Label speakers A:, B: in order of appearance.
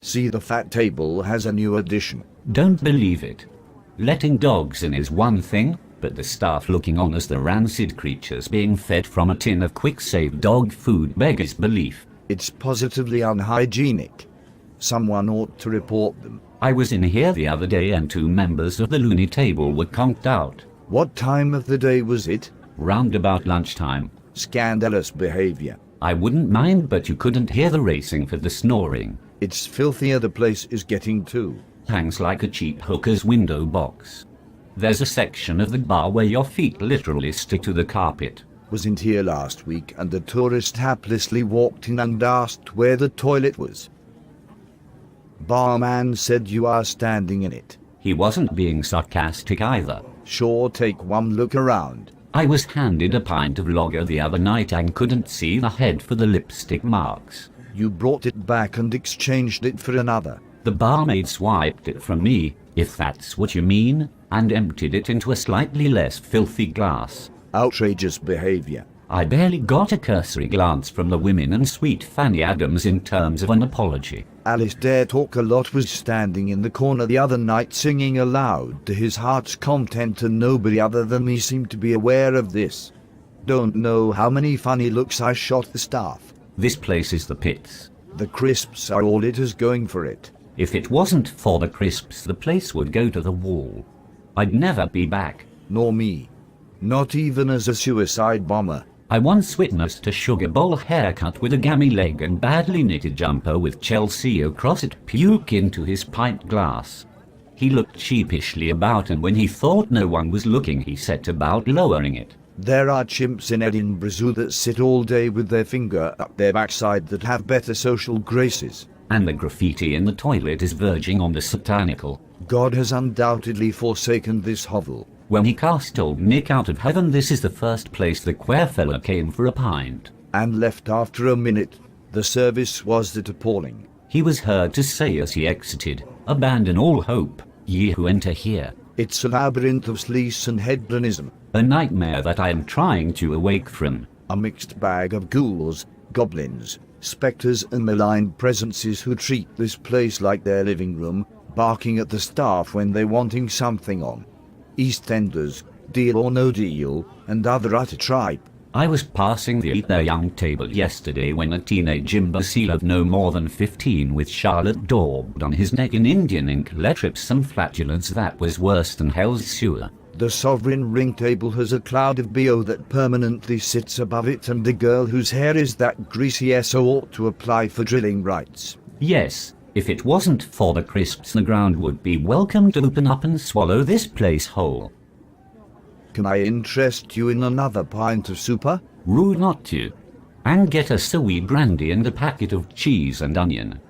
A: See, the fat table has a new addition.
B: Don't believe it. Letting dogs in is one thing, but the staff looking on as the rancid creatures being fed from a tin of quick-save dog food beggars belief.
A: It's positively unhygienic. Someone ought to report them.
B: I was in here the other day and 2 members of the loony table were conked out.
A: What time of the day was it?
B: Round about lunchtime.
A: Scandalous behavior.
B: I wouldn't mind, but you couldn't hear the racing for the snoring.
A: It's filthier the place is getting too.
B: Hangs like a cheap hooker's window box. There's a section of the bar where your feet literally stick to the carpet.
A: Wasn't here last week and a tourist haplessly walked in and asked where the toilet was. Barman said you are standing in it.
B: He wasn't being sarcastic either.
A: Sure, take one look around.
B: I was handed a pint of lager the other night and couldn't see the head for the lipstick marks.
A: You brought it back and exchanged it for another.
B: The barmaid swiped it from me, if that's what you mean, and emptied it into a slightly less filthy glass.
A: Outrageous behavior.
B: I barely got a cursory glance from the women and sweet Fanny Adams in terms of an apology.
A: Alice Dare Talk a Lot was standing in the corner the other night singing aloud to his heart's content, and nobody other than me seemed to be aware of this. Don't know how many funny looks I shot the staff.
B: This place is the pits.
A: The crisps are all it is going for it.
B: If it wasn't for the crisps, the place would go to the wall. I'd never be back.
A: Nor me. Not even as a suicide bomber.
B: I once witnessed a sugar bowl haircut with a gammy leg and badly knitted jumper with Chelsea across it puke into his pint glass. He looked sheepishly about, and when he thought no one was looking, he set about lowering it.
A: There are chimps in Edinburgh Zoo that sit all day with their finger up their backside that have better social graces.
B: And the graffiti in the toilet is verging on the satanical.
A: God has undoubtedly forsaken this hovel.
B: When he cast old Nick out of heaven, this is the first place the queer fella came for a pint.
A: And left after a minute. The service was that appalling.
B: He was heard to say as he exited, "Abandon all hope, ye who enter here."
A: It's a labyrinth of sleaze and hedonism.
B: A nightmare that I am trying to awake from.
A: A mixed bag of ghouls, goblins, spectres and malign presences who treat this place like their living room, barking at the staff when they're wanting something on. EastEnders, Deal or No Deal, and other utter tripe.
B: I was passing the Eat Their Young table yesterday when a teenage imbecile of no more than 15 with Charlotte daubed on his neck in Indian ink let rip some flatulence that was worse than hell's sewer.
A: The sovereign ring table has a cloud of BO that permanently sits above it, and the girl whose hair is that greasy SO ought to apply for drilling rights.
B: Yes, if it wasn't for the crisps, the ground would be welcome to open up and swallow this place whole.
A: Can I interest you in another pint of super?
B: Rude not to. And get us a wee brandy and a packet of cheese and onion.